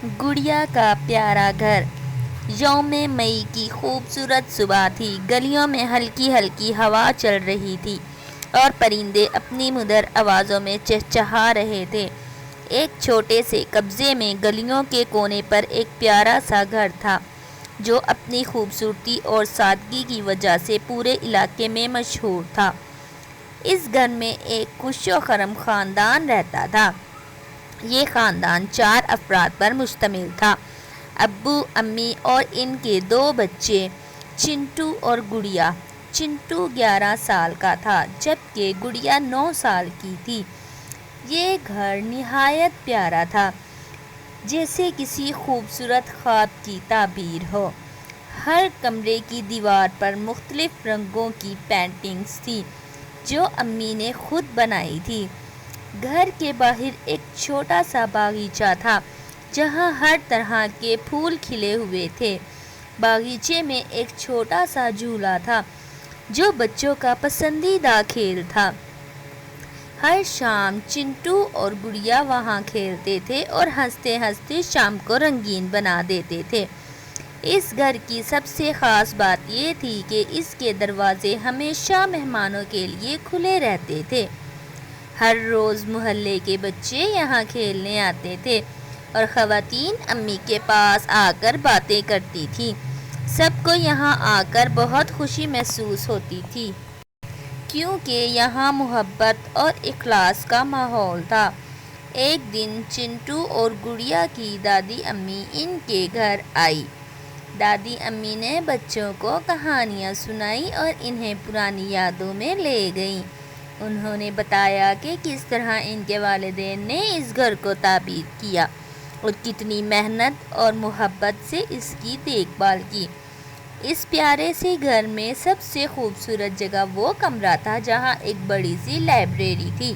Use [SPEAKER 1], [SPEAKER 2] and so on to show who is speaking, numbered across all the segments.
[SPEAKER 1] گڑیا کا پیارا گھر۔ یوم مئی کی خوبصورت صبح تھی۔ گلیوں میں ہلکی ہلکی ہوا چل رہی تھی اور پرندے اپنی مدھر آوازوں میں چہچہا رہے تھے۔ ایک چھوٹے سے قصبے میں گلیوں کے کونے پر ایک پیارا سا گھر تھا جو اپنی خوبصورتی اور سادگی کی وجہ سے پورے علاقے میں مشہور تھا۔ اس گھر میں ایک خوش و خرم خاندان رہتا تھا۔ یہ خاندان 4 افراد پر مشتمل تھا: ابو، امی اور ان کے 2 بچے چنٹو اور گڑیا۔ چنٹو 11 سال کا تھا جبکہ گڑیا 9 سال کی تھی۔ یہ گھر نہایت پیارا تھا، جیسے کسی خوبصورت خواب کی تعبیر ہو۔ ہر کمرے کی دیوار پر مختلف رنگوں کی پینٹنگز تھیں جو امی نے خود بنائی تھی۔ گھر کے باہر ایک چھوٹا سا باغیچہ تھا جہاں ہر طرح کے پھول کھلے ہوئے تھے۔ باغیچے میں ایک چھوٹا سا جھولا تھا جو بچوں کا پسندیدہ کھیل تھا۔ ہر شام چنٹو اور گڑیا وہاں کھیلتے تھے اور ہنستے ہنستے شام کو رنگین بنا دیتے تھے۔ اس گھر کی سب سے خاص بات یہ تھی کہ اس کے دروازے ہمیشہ مہمانوں کے لیے کھلے رہتے تھے۔ ہر روز محلے کے بچے یہاں کھیلنے آتے تھے اور خواتین امی کے پاس آ کر باتیں کرتی تھیں۔ سب کو یہاں آ کر بہت خوشی محسوس ہوتی تھی کیونکہ یہاں محبت اور اخلاص کا ماحول تھا۔ ایک دن چنٹو اور گڑیا کی دادی امی ان کے گھر آئی۔ دادی امی نے بچوں کو کہانیاں سنائیں اور انہیں پرانی یادوں میں لے گئیں۔ انہوں نے بتایا کہ کس طرح ان کے والدین نے اس گھر کو تعمیر کیا اور کتنی محنت اور محبت سے اس کی دیکھ بھال کی۔ اس پیارے سے گھر میں سب سے خوبصورت جگہ وہ کمرہ تھا جہاں ایک بڑی سی لائبریری تھی۔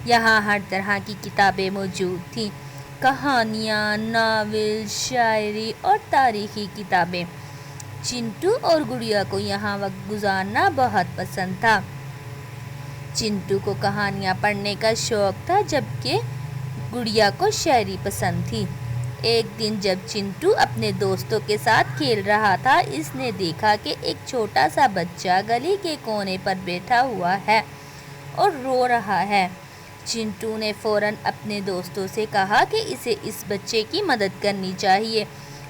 [SPEAKER 1] یہاں ہر طرح کی کتابیں موجود تھیں: کہانیاں، ناول، شاعری اور تاریخی کتابیں۔ چنٹو اور گڑیا کو یہاں وقت گزارنا بہت پسند تھا۔ چنٹو کو کہانیاں پڑھنے کا شوق تھا جبکہ گڑیا کو شاعری پسند تھی۔ ایک دن جب چنٹو اپنے دوستوں کے ساتھ کھیل رہا تھا، اس نے دیکھا کہ ایک چھوٹا سا بچہ گلی کے کونے پر بیٹھا ہوا ہے اور رو رہا ہے۔ چنٹو نے فوراً اپنے دوستوں سے کہا کہ اسے اس بچے کی مدد کرنی چاہیے۔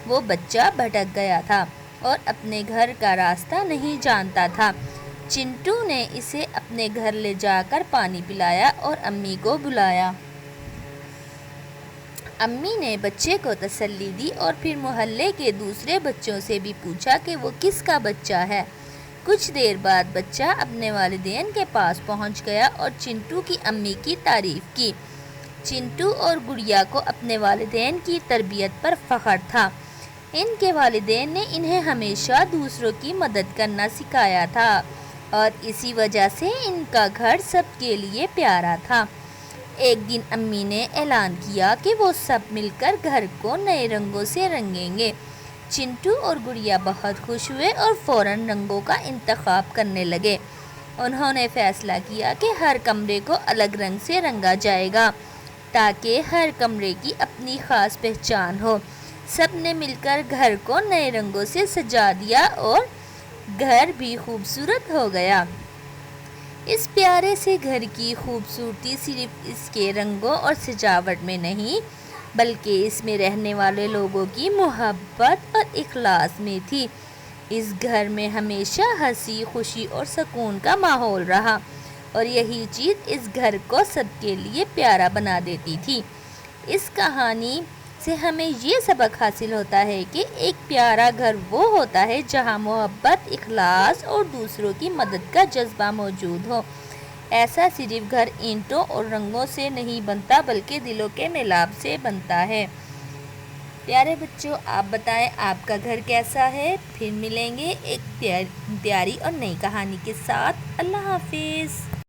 [SPEAKER 1] وہ بچہ بھٹک گیا تھا اور اپنے گھر کا راستہ نہیں جانتا تھا۔ چنٹو نے اسے اپنے گھر لے جا کر پانی پلایا اور امی کو بلایا۔ امی نے بچے کو تسلی دی اور پھر محلے کے دوسرے بچوں سے بھی پوچھا کہ وہ کس کا بچہ ہے۔ کچھ دیر بعد بچہ اپنے والدین کے پاس پہنچ گیا اور چنٹو کی امی کی تعریف کی۔ چنٹو اور گڑیا کو اپنے والدین کی تربیت پر فخر تھا۔ ان کے والدین نے انہیں ہمیشہ دوسروں کی مدد کرنا سکھایا تھا اور اسی وجہ سے ان کا گھر سب کے لیے پیارا تھا۔ ایک دن امی نے اعلان کیا کہ وہ سب مل کر گھر کو نئے رنگوں سے رنگیں گے۔ چنٹو اور گڑیا بہت خوش ہوئے اور فوراً رنگوں کا انتخاب کرنے لگے۔ انہوں نے فیصلہ کیا کہ ہر کمرے کو الگ رنگ سے رنگا جائے گا تاکہ ہر کمرے کی اپنی خاص پہچان ہو۔ سب نے مل کر گھر کو نئے رنگوں سے سجا دیا اور گھر بھی خوبصورت ہو گیا۔ اس پیارے سے گھر کی خوبصورتی صرف اس کے رنگوں اور سجاوٹ میں نہیں بلکہ اس میں رہنے والے لوگوں کی محبت اور اخلاص میں تھی۔ اس گھر میں ہمیشہ ہنسی، خوشی اور سکون کا ماحول رہا اور یہی چیز اس گھر کو سب کے لیے پیارا بنا دیتی تھی۔ اس کہانی سے ہمیں یہ سبق حاصل ہوتا ہے کہ ایک پیارا گھر وہ ہوتا ہے جہاں محبت، اخلاص اور دوسروں کی مدد کا جذبہ موجود ہو۔ ایسا صرف گھر اینٹوں اور رنگوں سے نہیں بنتا بلکہ دلوں کے ملاپ سے بنتا ہے۔ پیارے بچوں، آپ بتائیں آپ کا گھر کیسا ہے؟ پھر ملیں گے ایک پیاری اور نئی کہانی کے ساتھ۔ اللہ حافظ۔